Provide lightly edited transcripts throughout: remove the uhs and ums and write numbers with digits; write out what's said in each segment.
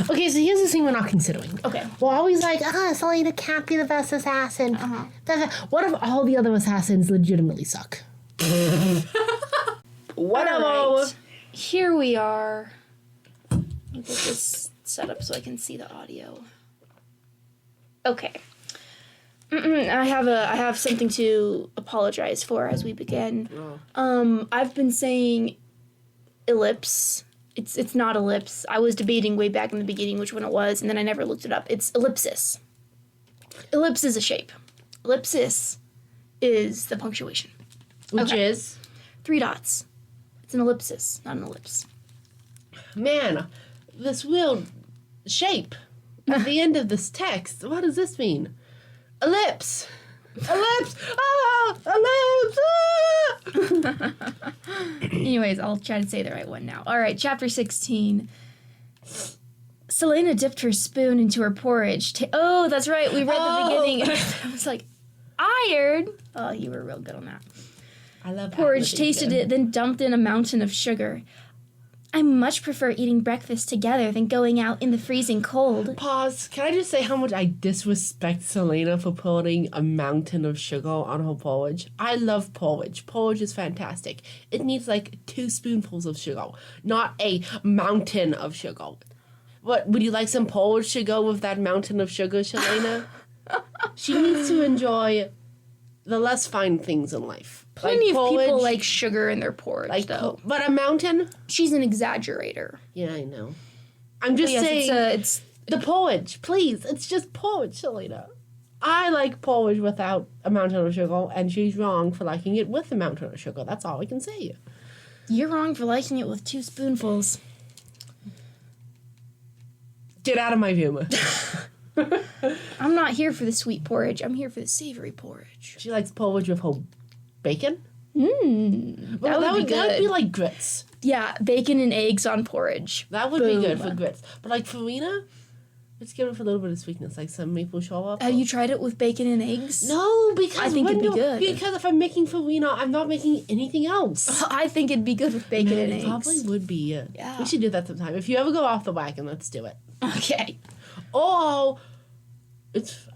Okay, so here's the thing we're not considering. Okay. We're always like, Selena can't be the best assassin. What if all the other assassins legitimately suck? Whatever. Right. Here we are. Let me get this set up so I can see the audio. Okay. I have something to apologize for as we begin. I've been saying ellipse. It's not ellipse. I was debating way back in the beginning which one it was, and then I never looked it up. It's ellipsis. Ellipse is a shape. Ellipsis is the punctuation. Which is? 3 dots. It's an ellipsis, not an ellipse. Man, this weird shape at the end of this text. What does this mean? Ellipse. Ellipse. Ellipse. Anyways, I'll try to say the right one now. All right, chapter 16. Selena dipped her spoon into her porridge. Oh, that's right. We read the beginning. I was like, iron. Oh, you were real good on that. I love porridge, tasted it, then dumped in a mountain of sugar. I much prefer eating breakfast together than going out in the freezing cold. Pause. Can I just say how much I disrespect Selena for putting a mountain of sugar on her porridge? I love porridge. Porridge is fantastic. It needs like 2 spoonfuls of sugar, not a mountain of sugar. What, would you like some porridge to go with that mountain of sugar, Selena? She needs to enjoy the less fine things in life. Plenty of people like sugar in their porridge, though. But a mountain? She's an exaggerator. Yeah, I know. I'm just saying, it's the porridge, please. It's just porridge, Selena. I like porridge without a mountain of sugar, and she's wrong for liking it with a mountain of sugar. That's all I can say. You're wrong for liking it with 2 spoonfuls. Get out of my humor. I'm not here for the sweet porridge. I'm here for the savory porridge. She likes porridge with whole bacon? That would be good. That would be like grits. Yeah, bacon and eggs on porridge. That would be good for grits. But like farina, let's give it a little bit of sweetness, like some maple syrup. Have you tried it with bacon and eggs? No, because I think it'd be good. Because if I'm making farina, I'm not making anything else. I think it'd be good with bacon and eggs. It probably would be. Yeah. We should do that sometime. If you ever go off the wagon, let's do it. Okay. Oh,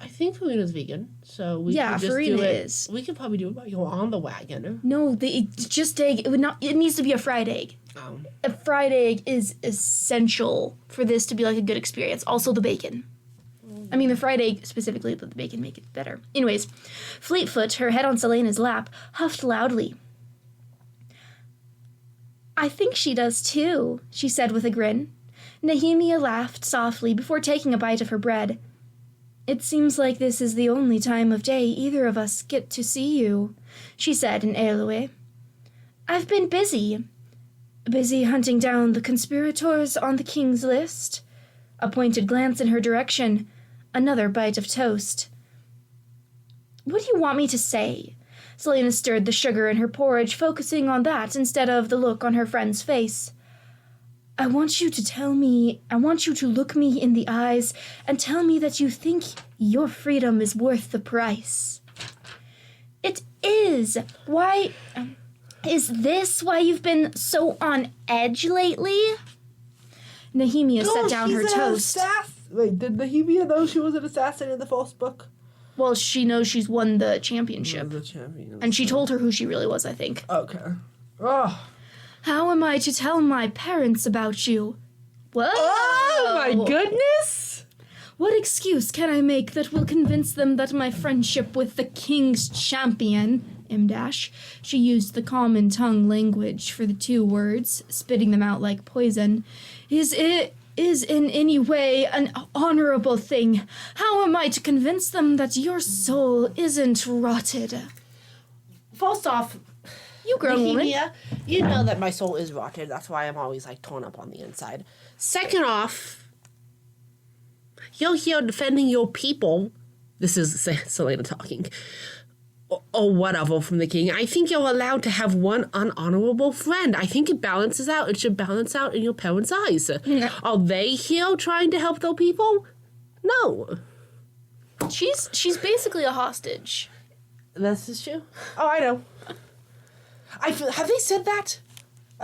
I think farina's vegan, so we could just farina do it. is. We could probably do it while you're on the wagon. No, just egg. It needs to be a fried egg. Oh. A fried egg is essential for this to be like a good experience. Also the bacon. I mean the fried egg specifically, but the bacon make it better. Anyways, Fleetfoot, her head on Selena's lap, huffed loudly. I think she does too, she said with a grin. Nehemia laughed softly before taking a bite of her bread. It seems like this is the only time of day either of us get to see you, she said in Aloe. I've been busy. Busy hunting down the conspirators on the king's list. A pointed glance in her direction. Another bite of toast. What do you want me to say? Selena stirred the sugar in her porridge, focusing on that instead of the look on her friend's face. I want you to look me in the eyes and tell me that you think your freedom is worth the price. It is. Why, is this why you've been so on edge lately? Nehemia set down her toast. Wait, did Nehemia know she was an assassin in the first book? Well, she knows she's won the championship. And she told her who she really was, I think. Okay. Oh. How am I to tell my parents about you? Whoa! Oh, my goodness! What excuse can I make that will convince them that my friendship with the king's champion, M-, she used the common tongue language for the 2 words, spitting them out like poison, is in any way an honorable thing? How am I to convince them that your soul isn't rotted? First off, you grown woman. You know that my soul is rotted. That's why I'm always like torn up on the inside. Second off, you're here defending your people. This is Selena talking. Or whatever from the king. I think you're allowed to have one unhonorable friend. I think it balances out. It should balance out in your parents' eyes. Yeah. Are they here trying to help their people? No. She's basically a hostage. This is true. Oh, I know. Have they said that?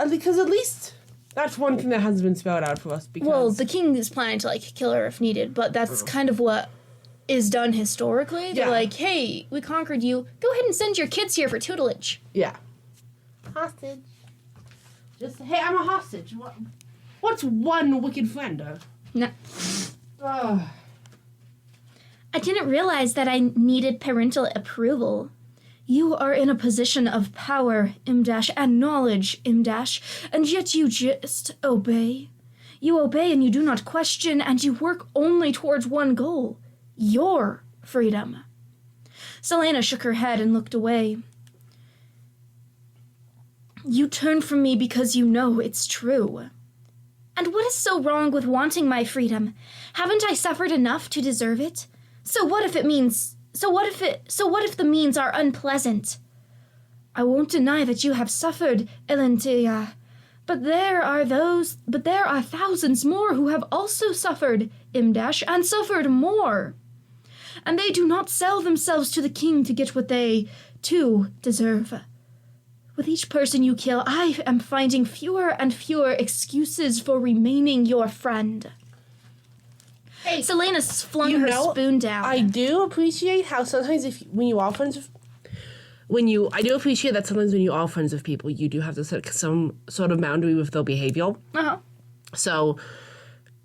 Because at least That's one thing that hasn't been spelled out for us because... Well, the king is planning to, like, kill her if needed, but that's kind of what is done historically. They're like, hey, we conquered you. Go ahead and send your kids here for tutelage. Yeah. Hostage. Just, hey, I'm a hostage. What's one wicked friend? No. I didn't realize that I needed parental approval. You are in a position of power, and knowledge, and yet you just obey. You obey and you do not question, and you work only towards one goal, your freedom. Selena shook her head and looked away. You turn from me because you know it's true. And what is so wrong with wanting my freedom? Haven't I suffered enough to deserve it? So what if the means are unpleasant? I won't deny that you have suffered, Elentia, but there are thousands more who have also suffered, Imdash, and suffered more. And they do not sell themselves to the king to get what they, too, deserve. With each person you kill, I am finding fewer and fewer excuses for remaining your friend. Hey, Selena flung her spoon down. I do appreciate how sometimes I do appreciate that sometimes when you are friends with people, you do have to set some sort of boundary with their behavior. Uh-huh. So,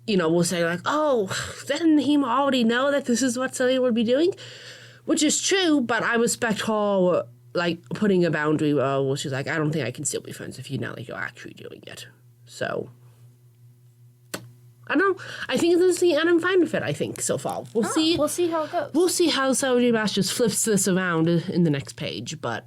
we'll say like, oh, didn't he already know that this is what Selena would be doing? Which is true, but I respect her, like, putting a boundary where she's like, I don't think I can still be friends if you know, like, you're actually doing it. So... I don't know. I think it's interesting, and I'm fine with it, I think, so far. We'll see. We'll see how it goes. We'll see how Celebrity Maas just flips this around in the next page, but...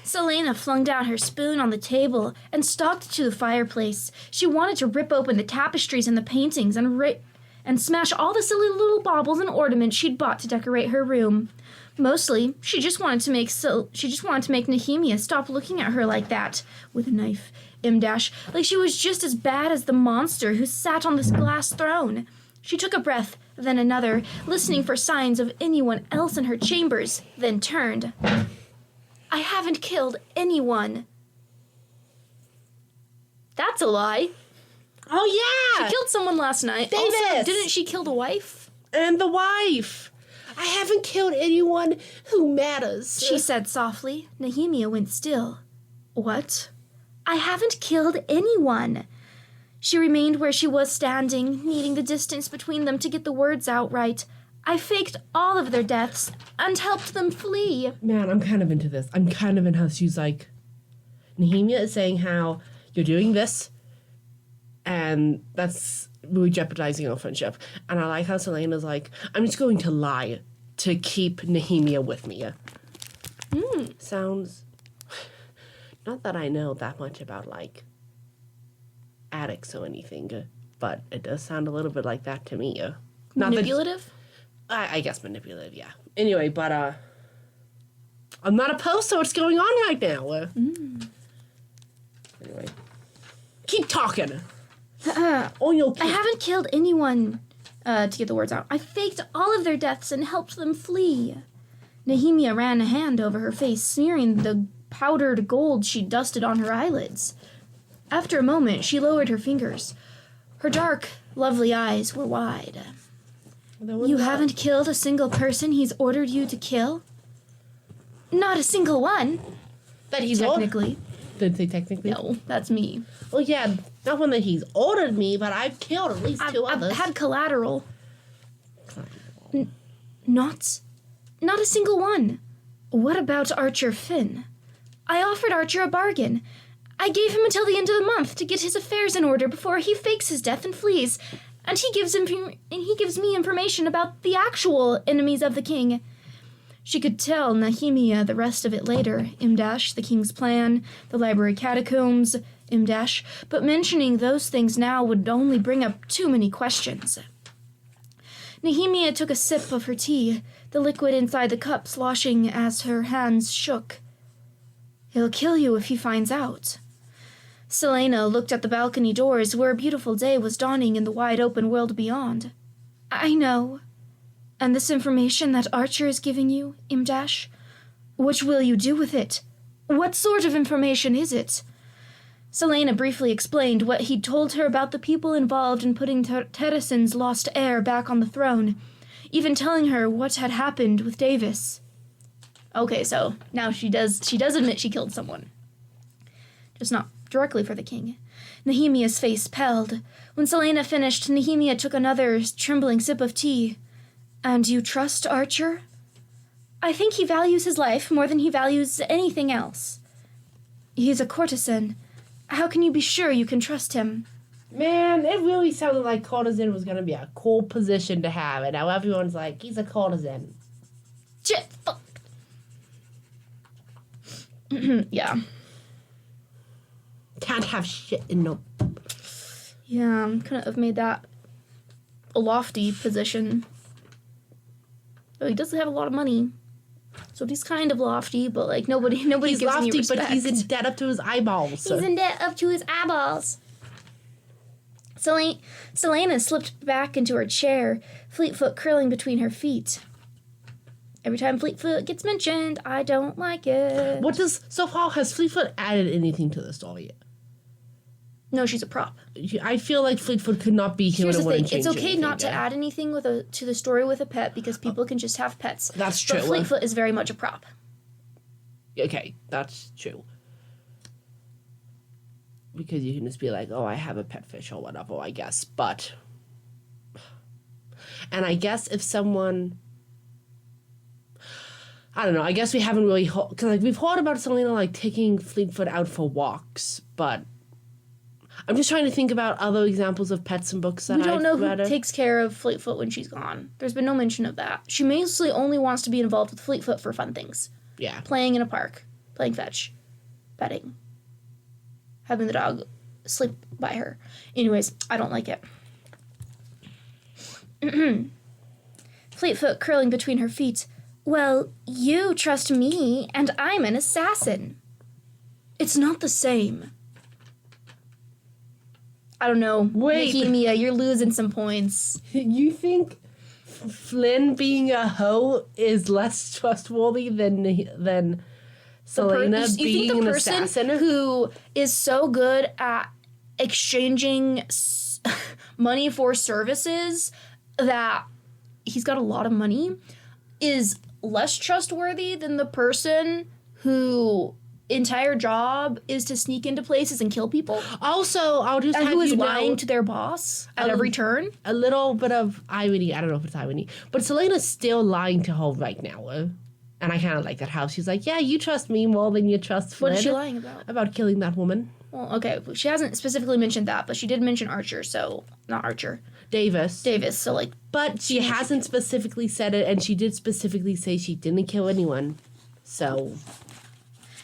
Selena flung down her spoon on the table and stalked to the fireplace. She wanted to rip open the tapestries and the paintings and smash all the silly little baubles and ornaments she'd bought to decorate her room. Mostly, she just wanted to make Nehemia stop looking at her like that, with a knife. Imdash, like she was just as bad as the monster who sat on this glass throne. She took a breath, then another, listening for signs of anyone else in her chambers, then turned. I haven't killed anyone. That's a lie. Oh, yeah! She killed someone last night. Davis! Also, didn't she kill the wife? And the wife. I haven't killed anyone who matters. She said softly. Nehemia went still. What? I haven't killed anyone. She remained where she was standing, needing the distance between them to get the words out right. I faked all of their deaths and helped them flee. Man, I'm kind of into this. I'm kind of in how she's like, Nehemia is saying how you're doing this, and that's really jeopardizing our friendship. And I like how Selena's like, I'm just going to lie to keep Nehemia with me. Sounds... Not that I know that much about, like, addicts or anything, but it does sound a little bit like that to me. Not manipulative? I guess manipulative, yeah. Anyway, but, I'm not opposed to what's going on right now. Anyway. Keep talking. I haven't killed anyone, to get the words out. I faked all of their deaths and helped them flee. Nehemia ran a hand over her face, smearing the powdered gold she dusted on her eyelids. After a moment, she lowered her fingers. Her dark, lovely eyes were wide. You haven't killed a single person he's ordered you to kill? Not a single one. That he's technically. Did they technically? No, that's me. Well, yeah, not one that he's ordered me, but I've killed at least two others. I've had collateral. Not a single one. What about Archer Finn? I offered Archer a bargain. I gave him until the end of the month to get his affairs in order before he fakes his death and flees. And he gives me information about the actual enemies of the king. She could tell Nehemia the rest of it later. Imdash, the king's plan, the library catacombs, Imdash. But mentioning those things now would only bring up too many questions. Nehemia took a sip of her tea, the liquid inside the cup sloshing as her hands shook. He'll kill you if he finds out. Selena looked at the balcony doors where a beautiful day was dawning in the wide open world beyond. I know. And this information that Archer is giving you, Imdash? What will you do with it? What sort of information is it? Selena briefly explained what he'd told her about the people involved in putting Tedison's lost heir back on the throne, even telling her what had happened with Davis. Okay, so now she does admit she killed someone. Just not directly for the king. Nehemia's face paled. When Selena finished, Nehemia took another trembling sip of tea. And you trust Archer? I think he values his life more than he values anything else. He's a courtesan. How can you be sure you can trust him? Man, it really sounded like courtesan was going to be a cool position to have. And now everyone's like, he's a courtesan. Shit, fuck. Yeah. Can't have shit in no... Yeah, couldn't have made that a lofty position. Though he doesn't have a lot of money. So he's kind of lofty, but like nobody he's gives lofty, any respect. but he's in debt up to his eyeballs. He's in debt up to his eyeballs. Selena slipped back into her chair, Fleetfoot curling between her feet. Every time Fleetfoot gets mentioned, I don't like it. So far, has Fleetfoot added anything to the story yet? No, she's a prop. I feel like Fleetfoot could not be here. Here's the thing: it's okay not to add anything to the story with a pet because people can just have pets. That's true. But Fleetfoot is very much a prop. Okay, that's true. Because you can just be like, oh, I have a pet fish or whatever, I guess. But, and I guess if someone, I don't know, I guess we haven't really, because like we've heard about Selena like taking Fleetfoot out for walks, but I'm just trying to think about other examples of pets and books that we don't know who takes care of Fleetfoot when she's gone. There's been no mention of that. She mostly only wants to be involved with Fleetfoot for fun things. Yeah. Playing in a park, playing fetch, petting, having the dog sleep by her. Anyways, I don't like it. Fleetfoot curling between her feet. Well, you trust me, and I'm an assassin. It's not the same. I don't know. Wait. Nehemia, you're losing some points. You think Flynn being a hoe is less trustworthy than Selena being an assassin? Who is so good at exchanging money for services that he's got a lot of money is less trustworthy than the person who entire job is to sneak into places and kill people. Also, I'll just and have who is you lying know, to their boss at every turn. A little bit of irony. I don't know if it's irony, but Selena's still lying to her right now. And I kind of like that how she's like, yeah, you trust me more than you trust Flynn. What is she lying about? About killing that woman. Well, okay, she hasn't specifically mentioned that, but she did mention Archer, so... Not Archer. Davis, so like... But she hasn't specifically said it, and she did specifically say she didn't kill anyone. So...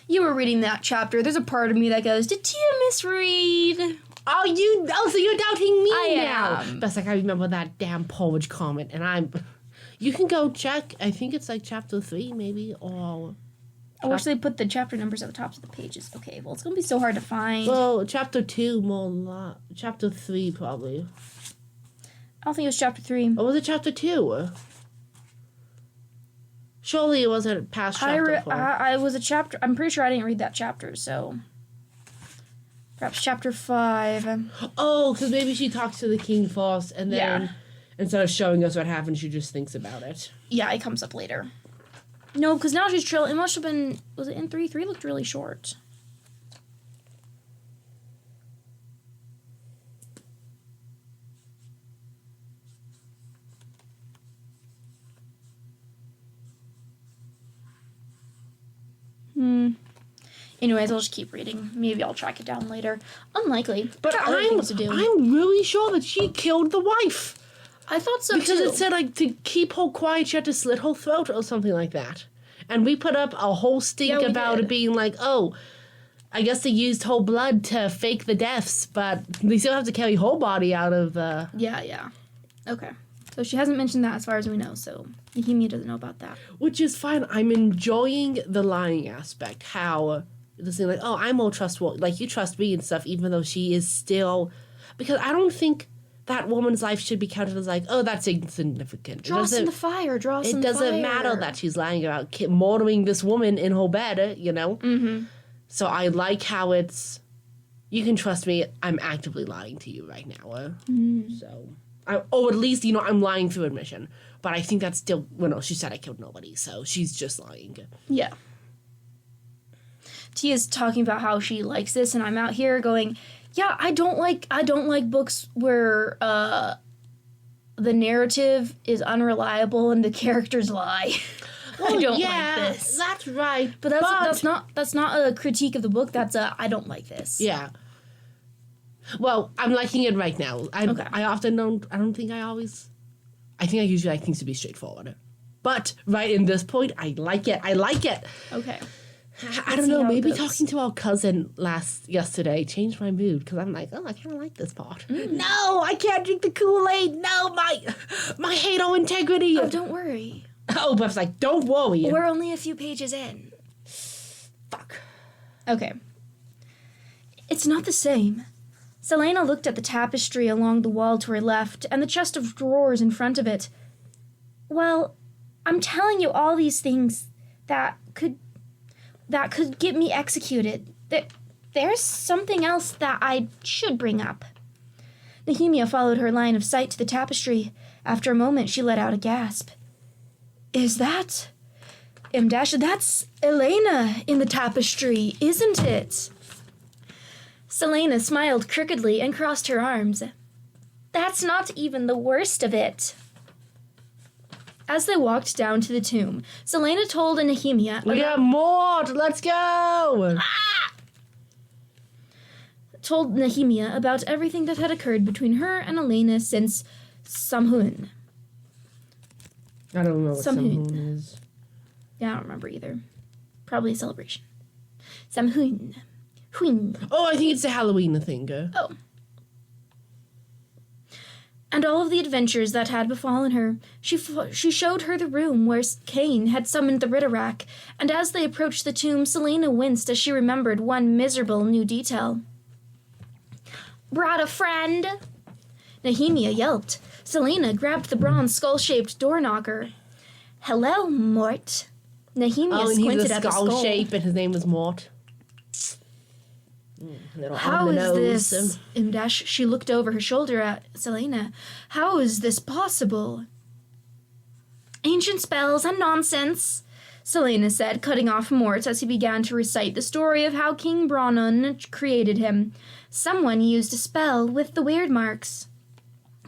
You were reading that chapter. There's a part of me that goes, did Tia misread? So you're doubting me I now. am. That's like I remember that damn Porridge comment, and you can go check, I think it's like chapter 3 maybe, or... I wish they put the chapter numbers at the tops of the pages. Okay, well, it's going to be so hard to find. Well, chapter 2 chapter 3 probably. I don't think it was chapter 3. Or was it chapter 2? Surely it wasn't past chapter 4. I was a chapter... I'm pretty sure I didn't read that chapter, so... Perhaps chapter 5. Oh, because maybe she talks to the king first, and then instead of showing us what happened, she just thinks about it. Yeah, it comes up later. No, because now she's trailing. It must have been... Was it in 3? 3 looked really short. Anyways, I'll just keep reading. Maybe I'll track it down later. Unlikely. But I'm really sure that she killed the wife. I thought so, because too. it said, like, to keep her quiet, she had to slit her throat or something like that. And we put up a whole stink about it being like, oh, I guess they used whole blood to fake the deaths, but they still have to carry whole body out of the... Yeah. Okay. So she hasn't mentioned that as far as we know, so Nehemia doesn't know about that. Which is fine. I'm enjoying the lying aspect. How this thing like, oh, I'm more trustworthy. Like, you trust me and stuff, even though she is still... Because I don't think that woman's life should be counted as like, oh, that's insignificant. Draw us in the fire. It doesn't matter that she's lying about murdering this woman in her bed, you know? Mm-hmm. So I like how it's You can trust me. I'm actively lying to you right now. So, at least, I'm lying through admission. But I think that's still, well, no, she said I killed nobody, so she's just lying. Yeah. Tia's talking about how she likes this, and I'm out here going, yeah, I don't like books where the narrative is unreliable and the characters lie. Well, I don't like this. That's right. But that's not a critique of the book. That's I don't like this. Yeah. Well, I'm liking it right now. Okay. I often don't. I don't think I always. I think I usually like things to be straightforward. But right in this point, I like it. Okay. I don't know. Maybe talking to our cousin yesterday changed my mood because I'm like, I kind of like this part. No, I can't drink the Kool-Aid. No, my halo integrity. Oh, don't worry. Oh, but I was like, don't worry. We're only a few pages in. Fuck. Okay. It's not the same. Selena looked at the tapestry along the wall to her left and the chest of drawers in front of it. Well, I'm telling you all these things that could get me executed. There's something else that I should bring up. Nehemia followed her line of sight to the tapestry. After a moment, she let out a gasp. Is that... That's Elena in the tapestry, isn't it? Selena smiled crookedly and crossed her arms. That's not even the worst of it. As they walked down to the tomb, Selena told Nehemia... We got more! Let's go! Told Nehemia about everything that had occurred between her and Elena since Samhain. I don't know what Samhain is. Yeah, I don't remember either. Probably a celebration. Samhain. Huin. Oh, I think it's a Halloween thing. Oh. And all of the adventures that had befallen her. She showed her the room where Cain had summoned the Ritterak, and as they approached the tomb, Selena winced as she remembered one miserable new detail. Brought a friend? Nehemia yelped. Selena grabbed the bronze skull-shaped door knocker. Hello, Mort. Nehemia squinted at the skull. Skull shape, and his name was Mort. How is this? Imdash, she looked over her shoulder at Selena. How is this possible? Ancient spells and nonsense, Selena said, cutting off Mort as he began to recite the story of how King Brannon created him. Someone used a spell with the weird marks.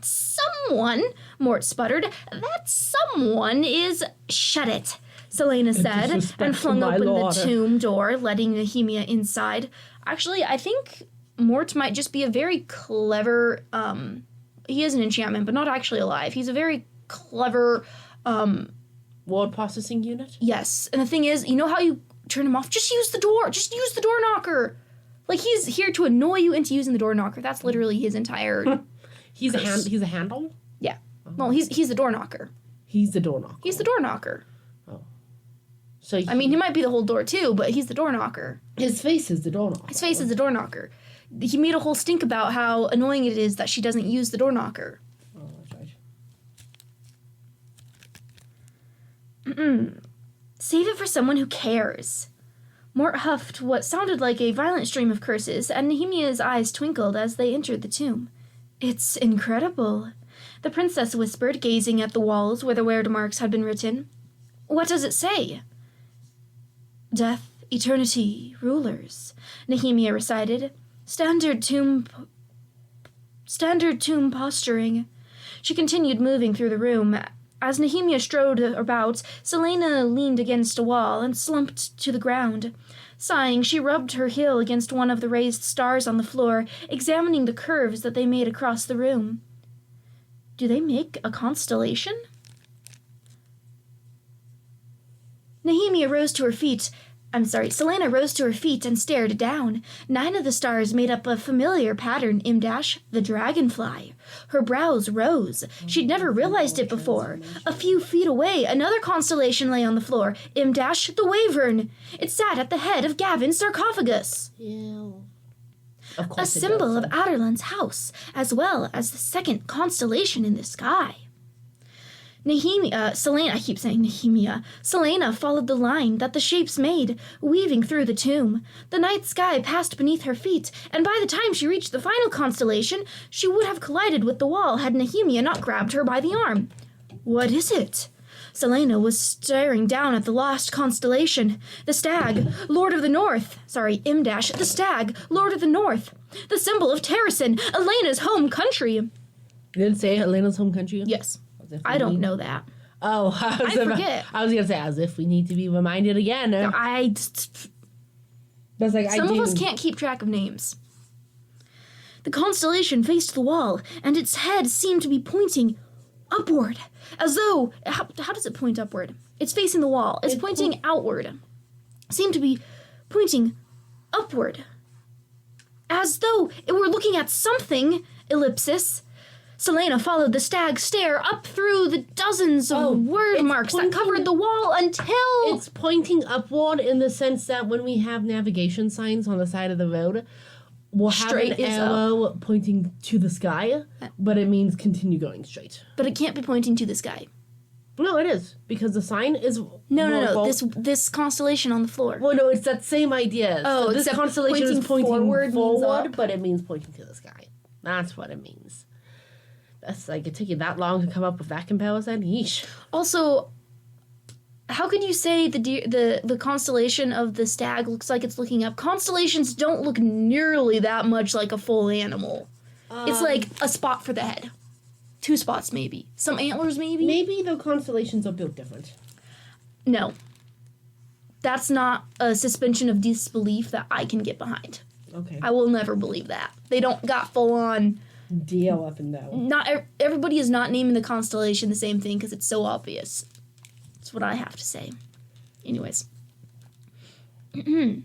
Someone? Mort sputtered. That someone is... Shut it, Selena said, and flung open the tomb door, letting Nehemia inside. Actually, I think Mort might just be a very clever... he is an enchantment, but not actually alive. He's a very clever... word processing unit? Yes. And the thing is, you know how you turn him off? Just use the door. Just use the door knocker. Like, he's here to annoy you into using the door knocker. That's literally his entire... He's a handle? Yeah. Well, he's the door knocker. He's the door knocker. He's the door knocker. Oh. So I mean, he might be the whole door too, but he's the door knocker. His face is the door knocker. His face is the door knocker. He made a whole stink about how annoying it is that she doesn't use the door knocker. Oh, that's right. Save it for someone who cares. Mort huffed what sounded like a violent stream of curses, and Nehemia's eyes twinkled as they entered the tomb. It's incredible, the princess whispered, gazing at the walls where the weird marks had been written. What does it say? Death, eternity, rulers, Nehemia recited. Standard tomb posturing. She continued moving through the room. As Nehemia strode about, Selena leaned against a wall and slumped to the ground. Sighing, she rubbed her heel against one of the raised stars on the floor, examining the curves that they made across the room. Do they make a constellation? Selena rose to her feet and stared down. 9 of the stars made up a familiar pattern, the dragonfly. Her brows rose. She'd never realized it before. A few feet away, another constellation lay on the floor, the wyvern. It sat at the head of Gavin's sarcophagus. Ew. A symbol of Aderland's house, as well as the second constellation in the sky. Selena, I keep saying Nehemia. Selena followed the line that the shapes made, weaving through the tomb. The night sky passed beneath her feet, and by the time she reached the final constellation, she would have collided with the wall had Nehemia not grabbed her by the arm. What is it? Selena was staring down at the lost constellation. The stag, Lord of the North. Sorry, the stag, Lord of the North. The symbol of Terrasen, Elena's home country. You didn't say Elena's home country? Yes. I don't know that. Oh, I forget. I was going to say, as if we need to be reminded again. That's like, some of us can't keep track of names. The constellation faced the wall, and its head seemed to be pointing upward. As though... How does it point upward? It's facing the wall. It's pointing outward. Seemed to be pointing upward. As though it were looking at something, ellipsis. Selena followed the stag's stare up through the dozens of word marks that covered the wall until... It's pointing upward in the sense that when we have navigation signs on the side of the road, we'll have an arrow pointing to the sky, but it means continue going straight. But it can't be pointing to the sky. No, it is, because the sign is... No. This constellation on the floor. Well, no, it's that same idea. Oh, so this constellation is pointing forward, up. but it means pointing to the sky. That's what it means. That's like, it took you that long to come up with that comparison? Yeesh. Also, how could you say the constellation of the stag looks like it's looking up? Constellations don't look nearly that much like a full animal. It's like a spot for the head. 2 spots, maybe. Some antlers, maybe? Maybe the constellations are built different. No. That's not a suspension of disbelief that I can get behind. Okay. I will never believe that. They don't got full-on... deal up and down. Not everybody is not naming the constellation the same thing because it's so obvious. That's what I have to say. Anyways. Where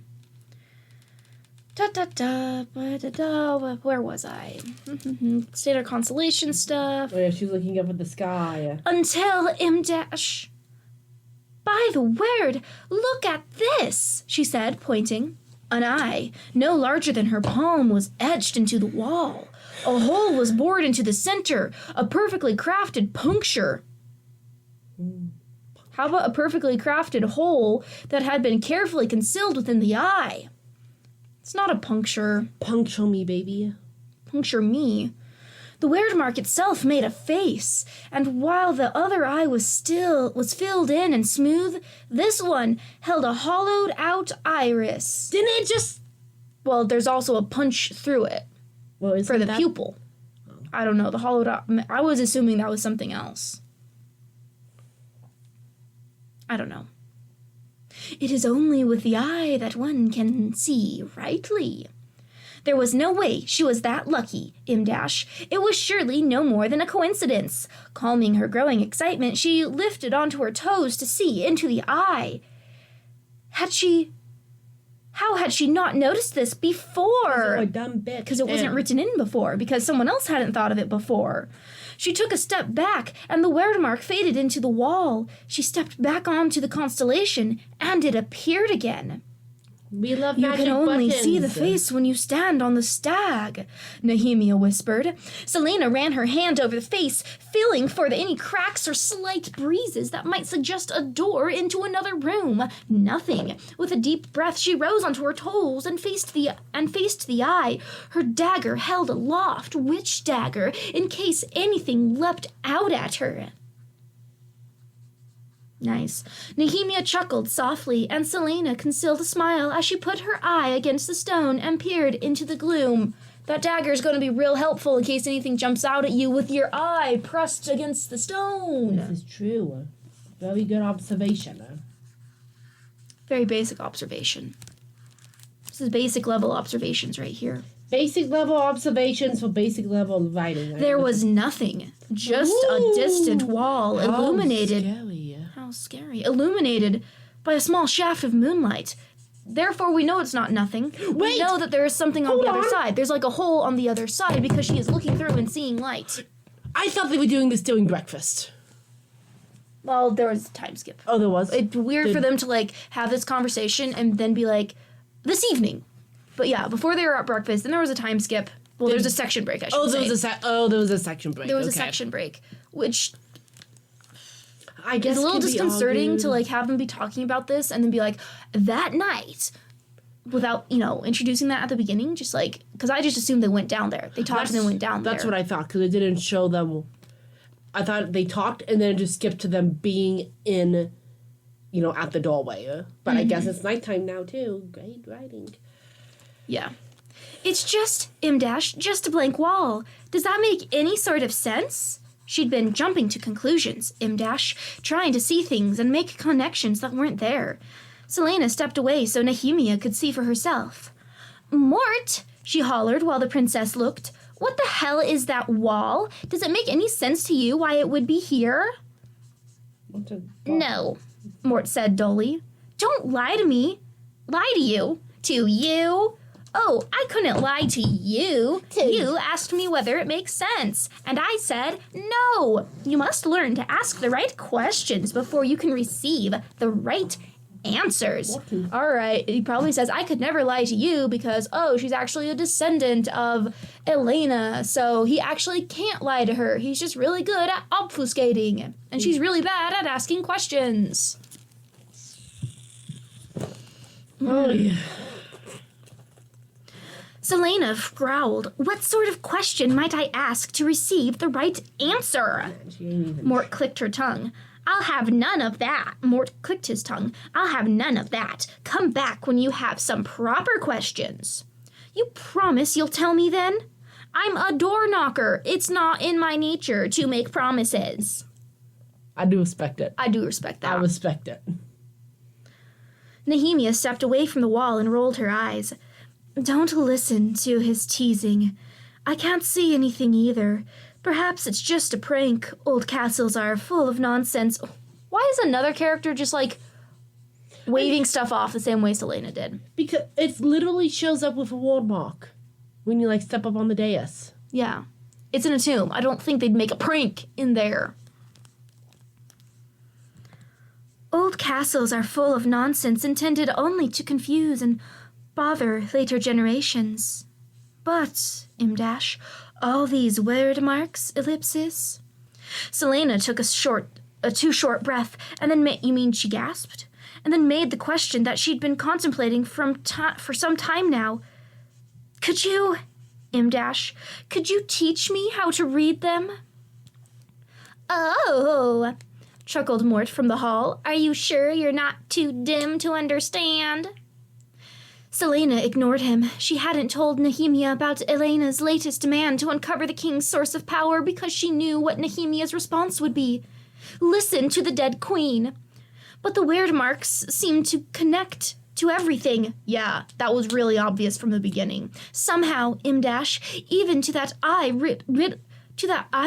was I? Standard constellation stuff. Oh yeah, she's looking up at the sky. Until M dash. By the word, look at this, she said, pointing. An eye, no larger than her palm, was etched into the wall. A hole was bored into the center, a perfectly crafted puncture. How about a perfectly crafted hole that had been carefully concealed within the eye? It's not a puncture. Puncture me, baby. Puncture me. The weird mark itself made a face, and while the other eye was filled in and smooth, this one held a hollowed-out iris. Didn't it just... Well, there's also a punch through it. Well, for the pupil. Oh. I don't know, the hollowed out... I was assuming that was something else. I don't know. It is only with the eye that one can see rightly. There was no way she was that lucky, M dash. It was surely no more than a coincidence. Calming her growing excitement, she lifted onto her toes to see into the eye. How had she not noticed this before? A dumb bitch. Because it wasn't written in before, because someone else hadn't thought of it before. She took a step back, and the weird mark faded into the wall. She stepped back onto the constellation, and it appeared again. We love You magic can only buttons. see the face when you stand on the stag, Nehemia whispered. Selena ran her hand over the face, feeling for any cracks or slight breezes that might suggest a door into another room. Nothing. With a deep breath, she rose onto her toes and faced the eye, her dagger held aloft, witch dagger, in case anything leapt out at her. Nice. Nehemia chuckled softly, and Selena concealed a smile as she put her eye against the stone and peered into the gloom. That dagger is going to be real helpful in case anything jumps out at you with your eye pressed against the stone. This is true. Very good observation. Very basic observation. This is basic level observations right here. Basic level observations for basic level writing. There was nothing. Just a distant wall illuminated... How scary. Illuminated by a small shaft of moonlight. Therefore, we know it's not nothing. We know that there is something on the other side. There's like a hole on the other side because she is looking through and seeing light. I thought they were doing this during breakfast. Well, there was a time skip. Oh, there was? It's weird for them to, like, have this conversation and then be like, this evening. But yeah, before they were at breakfast, then there was a time skip. Well, there's a section break, I should say. There was a section break. There was a section break, which... I guess it's a little could be disconcerting argued. to, like, have them be talking about this and then be like, that night, without, you know, introducing that at the beginning, just, like, because I just assumed they went down there. They talked and then went down there. That's what I thought, because it didn't show them. I thought they talked, and then it just skipped to them being in, you know, at the doorway. But I guess it's nighttime now, too. Great writing. Yeah. It's just, just a blank wall. Does that make any sort of sense? She'd been jumping to conclusions, trying to see things and make connections that weren't there. Selena stepped away so Nehemia could see for herself. Mort, she hollered while the princess looked. What the hell is that wall? Does it make any sense to you why it would be here? No, Mort said dully. Don't lie to me. Lie to you? To you? Oh, I couldn't lie to you. You asked me whether it makes sense, and I said no. You must learn to ask the right questions before you can receive the right answers. All right, he probably says, I could never lie to you because, oh, she's actually a descendant of Elena, so he actually can't lie to her. He's just really good at obfuscating, and she's really bad at asking questions. Oh, yeah. Selena growled, what sort of question might I ask to receive the right answer? Mort clicked her tongue. I'll have none of that. Mort clicked his tongue. I'll have none of that. Come back when you have some proper questions. You promise you'll tell me then? I'm a door knocker. It's not in my nature to make promises. I do respect it. I do respect that. I respect it. Nehemia stepped away from the wall and rolled her eyes. Don't listen to his teasing. I can't see anything either. Perhaps it's just a prank. Old castles are full of nonsense. Why is another character just, like, waving stuff off the same way Selena did? Because it literally shows up with a ward mark when you, like, step up on the dais. Yeah. It's in a tomb. I don't think they'd make a prank in there. Old castles are full of nonsense intended only to confuse and bother later generations. But, all these word marks, ellipses? Selena took a too short breath, and then you mean she gasped? And then made the question that she'd been contemplating for some time now. Could you, could you teach me how to read them? Oh, chuckled Mort from the hall. Are you sure you're not too dim to understand? Selena ignored him. She hadn't told Nehemia about Elena's latest demand to uncover the king's source of power because she knew what Nehemia's response would be. Listen to the dead queen. But the weird marks seemed to connect to everything. Yeah, that was really obvious from the beginning. Somehow, even to that eye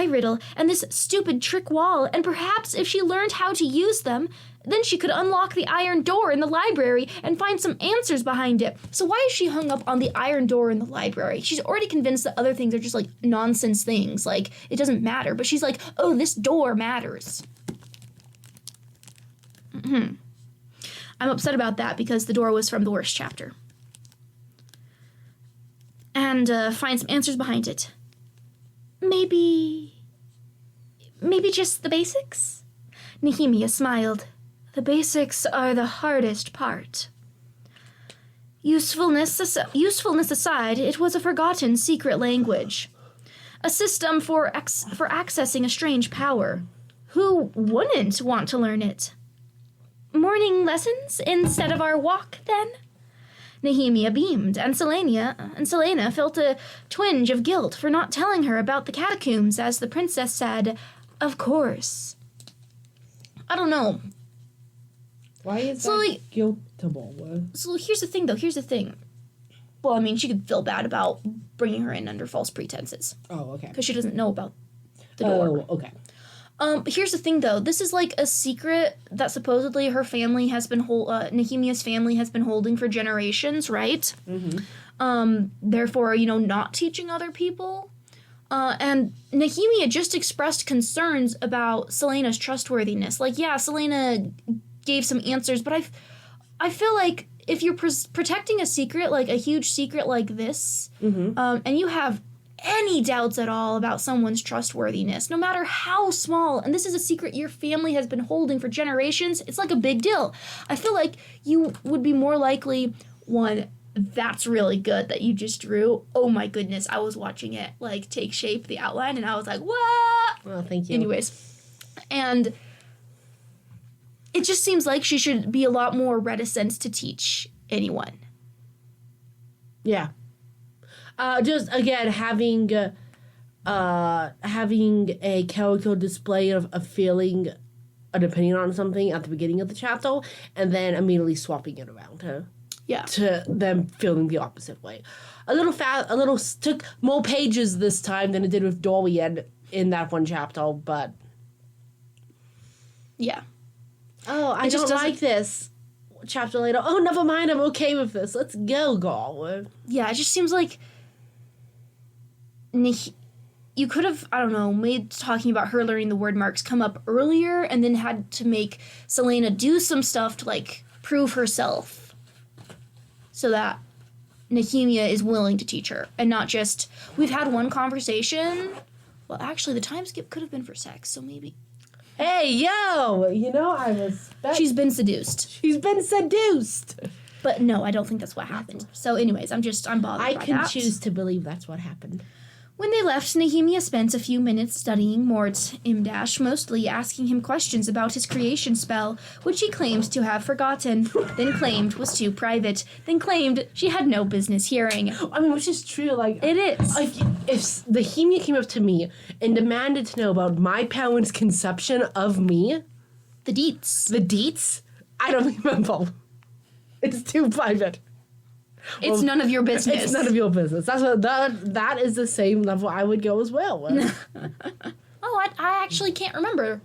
riddle and this stupid trick wall, and perhaps if she learned how to use them, then she could unlock the iron door in the library and find some answers behind it. So why is she hung up on the iron door in the library? She's already convinced that other things are just, like, nonsense things. Like, it doesn't matter. But she's like, oh, this door matters. I'm upset about that because the door was from the worst chapter. And find some answers behind it. Maybe just the basics? Nehemia smiled. The basics are the hardest part. Usefulness aside, it was a forgotten secret language. A system for accessing a strange power. Who wouldn't want to learn it? Morning lessons instead of our walk, then? Nehemia beamed, and Selena felt a twinge of guilt for not telling her about the catacombs, as the princess said, of course. I don't know. Why is that guiltable? So here's the thing. Well, I mean, she could feel bad about bringing her in under false pretenses. Oh, okay. Because she doesn't know about the door. Oh, okay. But here's the thing, though. This is, like, a secret that supposedly her family has been Nehemia's family has been holding for generations, right? Mm-hmm. Therefore, not teaching other people. And Nehemia just expressed concerns about Selena's trustworthiness. Like, yeah, Selena gave some answers, but I feel like if you're protecting a secret, like a huge secret like this, and you have any doubts at all about someone's trustworthiness, no matter how small, and this is a secret your family has been holding for generations, it's like a big deal. I feel like you would be more likely, one, that's really good that you just drew. Oh my goodness, I was watching it, like, take shape, the outline, and I was like, what? Well, thank you. Anyways, and it just seems like she should be a lot more reticent to teach anyone. Yeah. Just, again, having a character display of a feeling, an opinion on something at the beginning of the chapter, and then immediately swapping it around to them feeling the opposite way. Took more pages this time than it did with Dorian in that one chapter, but... Yeah. Oh, I don't like this. Chapter later, oh, never mind, I'm okay with this. Let's go, girl. Yeah, it just seems like you could have, I don't know, made talking about her learning the word marks come up earlier and then had to make Selena do some stuff to, like, prove herself so that Nehemia is willing to teach her and not just, we've had one conversation. Well, actually, the time skip could have been for sex, so maybe... Hey, yo! I respect... She's been seduced. She's been seduced! But no, I don't think that's what happened. So anyways, I'm bothered by that. I can choose to believe that's what happened. When they left, Nehemia spent a few minutes studying Mort Imdash, mostly asking him questions about his creation spell, which he claimed to have forgotten, then claimed was too private, then claimed she had no business hearing. I mean, which is true, like... It is. Like, if the Nehemia came up to me and demanded to know about my parents' conception of me... The deets, I don't remember. It's too private. It's none of your business. It's none of your business. That is the same level I would go as well. I actually can't remember.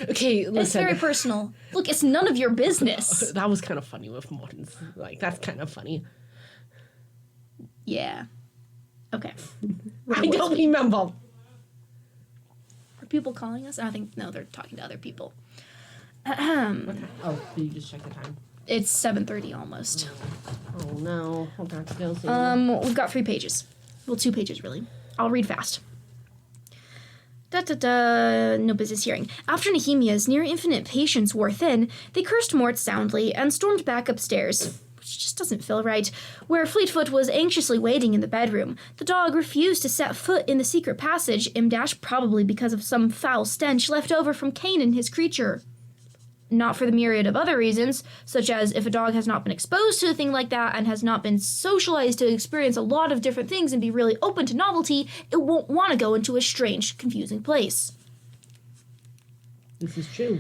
Okay, listen. It's very personal. Look, it's none of your business. That was kind of funny with Morton's. Like, that's kind of funny. Yeah. Okay. I don't remember. Are people calling us? I think, no, they're talking to other people. Oh, did you just check the time? It's 7:30 almost. Oh no, I'll have to go soon. We've got 3 pages. Well, 2 pages, really. I'll read fast. No business hearing. After Nehemia's near-infinite patience wore thin, they cursed Mort soundly and stormed back upstairs, which just doesn't feel right, where Fleetfoot was anxiously waiting in the bedroom. The dog refused to set foot in the secret passage, Imdash probably because of some foul stench left over from Cain and his creature. Not for the myriad of other reasons, such as if a dog has not been exposed to a thing like that and has not been socialized to experience a lot of different things and be really open to novelty, it won't want to go into a strange, confusing place. This is true.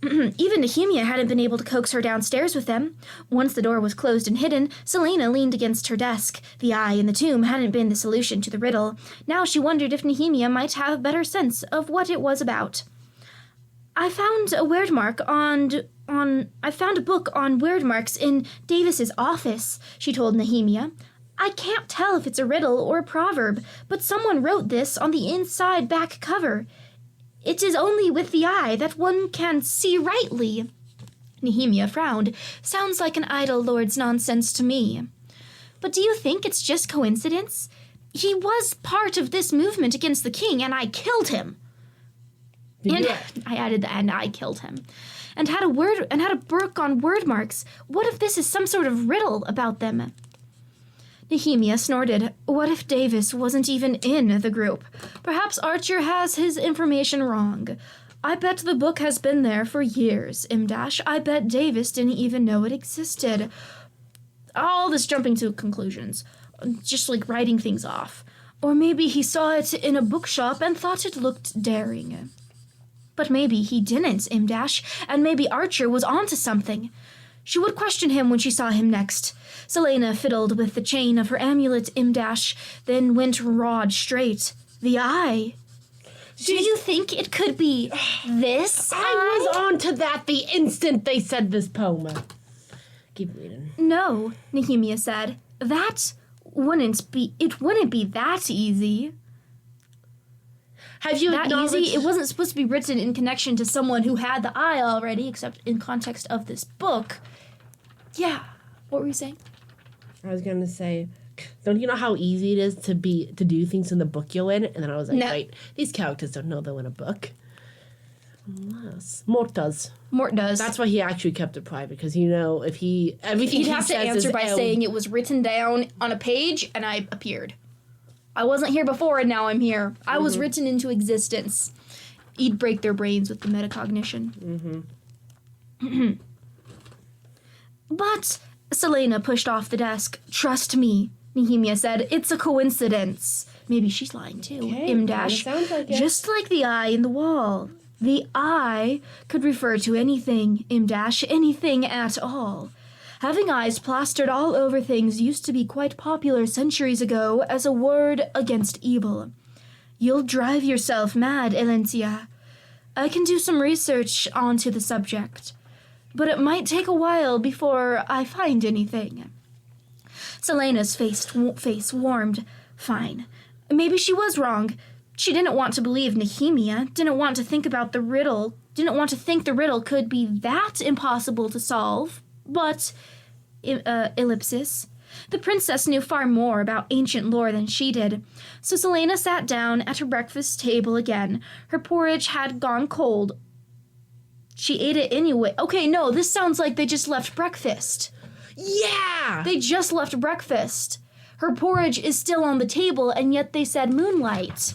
Even Nehemia hadn't been able to coax her downstairs with them. Once the door was closed and hidden, Selena leaned against her desk. The eye in the tomb hadn't been the solution to the riddle. Now she wondered if Nehemia might have a better sense of what it was about. I found a book on word marks in Davis's office, she told Nehemia. I can't tell if it's a riddle or a proverb, but someone wrote this on the inside back cover. It is only with the eye that one can see rightly. Nehemia frowned. Sounds like an idle lord's nonsense to me. But do you think it's just coincidence? He was part of this movement against the king, and I killed him. And I added the and I killed him. And had a book on word marks. What if this is some sort of riddle about them? Nehemia snorted. What if Davis wasn't even in the group? Perhaps Archer has his information wrong. I bet the book has been there for years, Imdash. I bet Davis didn't even know it existed. All this jumping to conclusions. Just like writing things off. Or maybe he saw it in a bookshop and thought it looked daring. But maybe he didn't, Imdash, and maybe Archer was onto something. She would question him when she saw him next. Selena fiddled with the chain of her amulet, Imdash, then went rod straight. The eye. Do you think it could be this eye? I was on to that the instant they said this poem. Keep reading. No, Nehemia said. It wouldn't be that easy. Have you that acknowledged... easy? It wasn't supposed to be written in connection to someone who had the eye already, except in context of this book. Yeah. What were you saying? I was going to say, Don't you know how easy it is to do things in the book you're in? And then I was like, No. wait, these characters don't know they're in a book. Unless Mort does. Mort does. That's why he actually kept it private, because if everything He'd he have to says answer is by saying it was written down on a page and I appeared. I wasn't here before and now I'm here. I was written into existence. He'd break their brains with the metacognition. But Selena pushed off the desk. Trust me, Nehemia said. It's a coincidence. Maybe she's lying too. Okay, Imdash. sounds like it. Just like the eye in the wall. The eye could refer to anything, Imdash, anything at all. Having eyes plastered all over things used to be quite popular centuries ago as a word against evil. You'll drive yourself mad, Elencia. I can do some research onto the subject, but it might take a while before I find anything. Selena's face warmed. Fine. Maybe she was wrong. She didn't want to believe Nehemia, didn't want to think about the riddle, didn't want to think the riddle could be that impossible to solve. But, ellipsis, the princess knew far more about ancient lore than she did. So Selena sat down at her breakfast table again. Her porridge had gone cold. She ate it anyway. Okay, no, this sounds like they just left breakfast. Yeah! They just left breakfast. Her porridge is still on the table, and yet they said moonlight.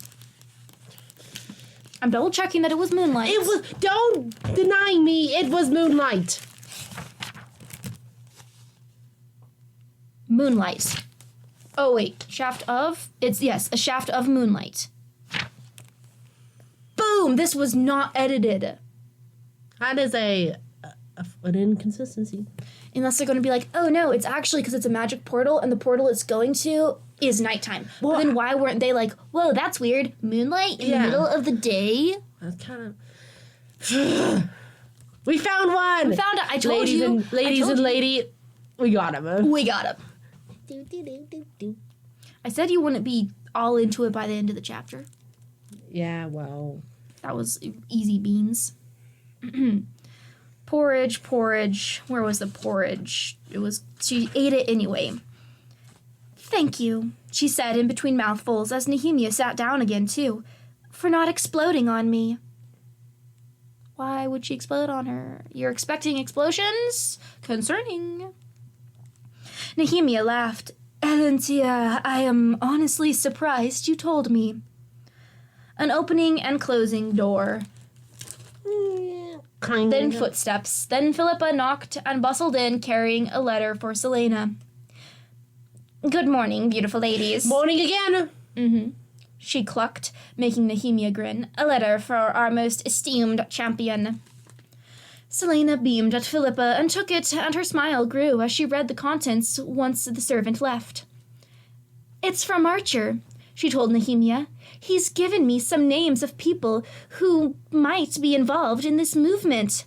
I'm double checking that it was moonlight. It was. Don't deny me. It was moonlight. Moonlight. Oh, wait. Shaft of? Yes, a shaft of moonlight. Boom! This was not edited. That is an inconsistency. Unless they're going to be like, oh no, it's actually because it's a magic portal and the portal it's going to is nighttime. But then why weren't they like, whoa, that's weird. Moonlight in the middle of the day? That's kind of... We found one! We found it. I told ladies you. And lady, we got him. We got him. I said you wouldn't be all into it by the end of the chapter. Yeah, well... That was easy beans. Porridge. Where was the porridge? She ate it anyway. Thank you, she said in between mouthfuls as Nehemia sat down again too, for not exploding on me. Why would she explode on her? You're expecting explosions? Concerning. Nehemia laughed. Elencia, I am honestly surprised you told me. An opening and closing door. Then footsteps. Then Philippa knocked and bustled in, carrying a letter for Selena. Good morning, beautiful ladies. Morning again. She clucked, making Nehemia grin. A letter for our most esteemed champion. Selena beamed at Philippa and took it, and her smile grew as she read the contents once the servant left. It's from Archer, she told Nehemia. He's given me some names of people who might be involved in this movement.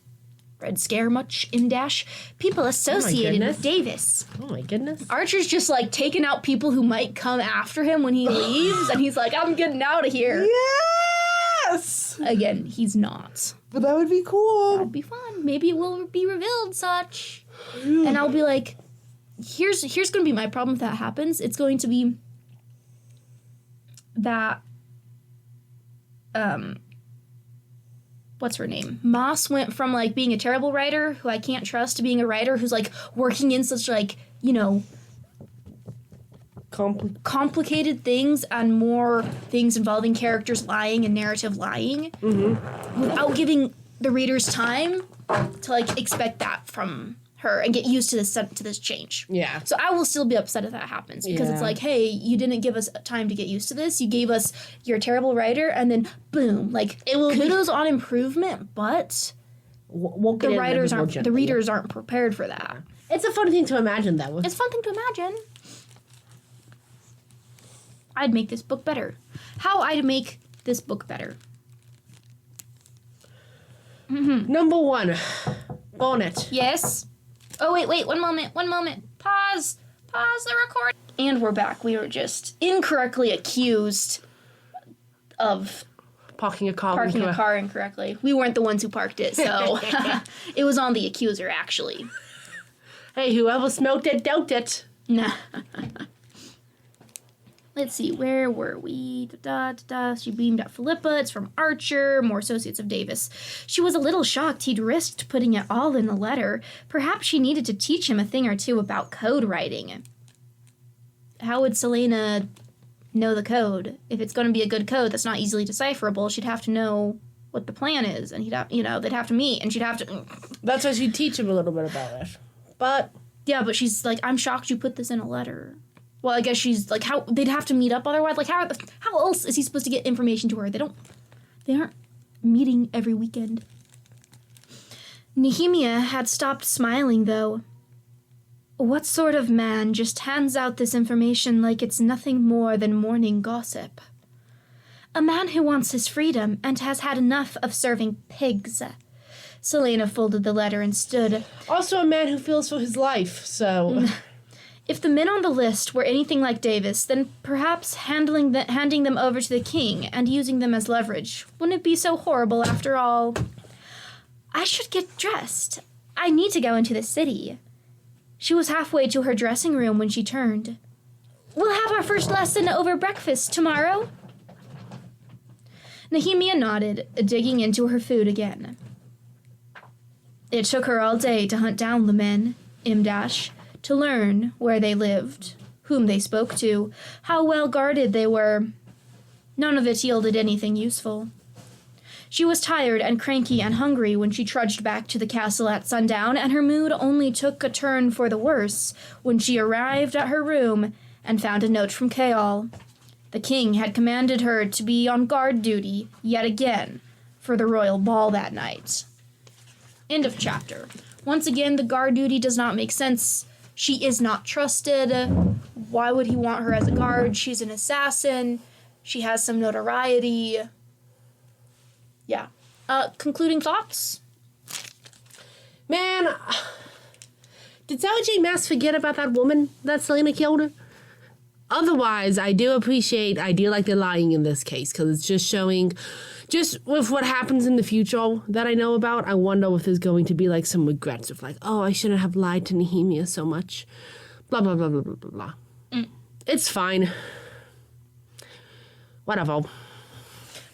Red Scare much, Imdash? People associated with Davis. Oh my goodness. Archer's just like taking out people who might come after him when he leaves, and he's like, I'm getting out of here. Yes! Again, he's not. But that would be cool. That'd be fun. Maybe it will be revealed such. And I'll be like, here's going to be my problem if that happens. It's going to be that, what's her name? Maas went from, like, being a terrible writer who I can't trust to being a writer who's, like, working in such, like, you know, complicated things and more things involving characters lying and narrative lying without giving the readers time to, like, expect that from her and get used to this change. Yeah. So I will still be upset if that happens because it's like, hey, you didn't give us time to get used to this. You gave us you're a terrible writer and then boom, like it will kudos on improvement, but the readers aren't prepared for that. It's a fun thing to imagine though. It's a fun thing to imagine. I'd make this book better. How I'd make this book better. Number 1, bonnet. Yes. Oh, wait, one moment. Pause the recording. And we're back. We were just incorrectly accused of Parking a car incorrectly. We weren't the ones who parked it, so it was on the accuser, actually. Hey, whoever smoked it, dealt it. Nah. Let's see, where were we? She beamed at Philippa. It's from Archer, more associates of Davis. She was a little shocked he'd risked putting it all in the letter. Perhaps she needed to teach him a thing or two about code writing. How would Selena know the code? If it's going to be a good code that's not easily decipherable, she'd have to know what the plan is, and they'd have to meet, and she'd have to... That's why she'd teach him a little bit about it. But... Yeah, but she's like, I'm shocked you put this in a letter. Well, I guess she's like, how they'd have to meet up otherwise. Like, how else is he supposed to get information to her? They aren't meeting every weekend. Nehemia had stopped smiling, though. What sort of man just hands out this information like it's nothing more than morning gossip? A man who wants his freedom and has had enough of serving pigs. Selena folded the letter and stood. Also a man who feels for his life, so... If the men on the list were anything like Davis, then perhaps handing them over to the king and using them as leverage wouldn't it be so horrible after all? I should get dressed. I need to go into the city. She was halfway to her dressing room when she turned. We'll have our first lesson over breakfast tomorrow. Nehemia nodded, digging into her food again. It took her all day to hunt down the men, to learn where they lived, whom they spoke to, how well guarded they were. None of it yielded anything useful. She was tired and cranky and hungry when she trudged back to the castle at sundown, and her mood only took a turn for the worse when she arrived at her room and found a note from Keal. The king had commanded her to be on guard duty, yet again, for the royal ball that night. End of chapter. Once again, the guard duty does not make sense. She is not trusted. Why would he want her as a guard? She's an assassin. She has some notoriety. Yeah. Concluding thoughts? Man, did Sarah J. Maas forget about that woman that Selena killed? Otherwise, I do like the lying in this case, because it's just showing, just with what happens in the future that I know about, I wonder if there's going to be like some regrets of like, oh, I shouldn't have lied to Nehemia so much. Blah, blah, blah, blah, blah, blah, blah. It's fine. Whatever.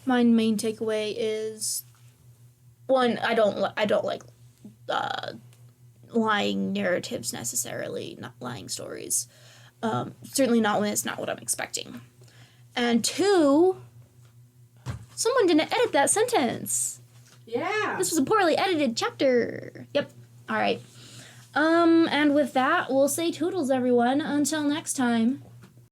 My main takeaway is, one, I don't like lying narratives necessarily, not lying stories. Certainly not when it's not what I'm expecting. And two, someone didn't edit that sentence. Yeah. This was a poorly edited chapter. Yep. All right. And with that, we'll say toodles, everyone. Until next time.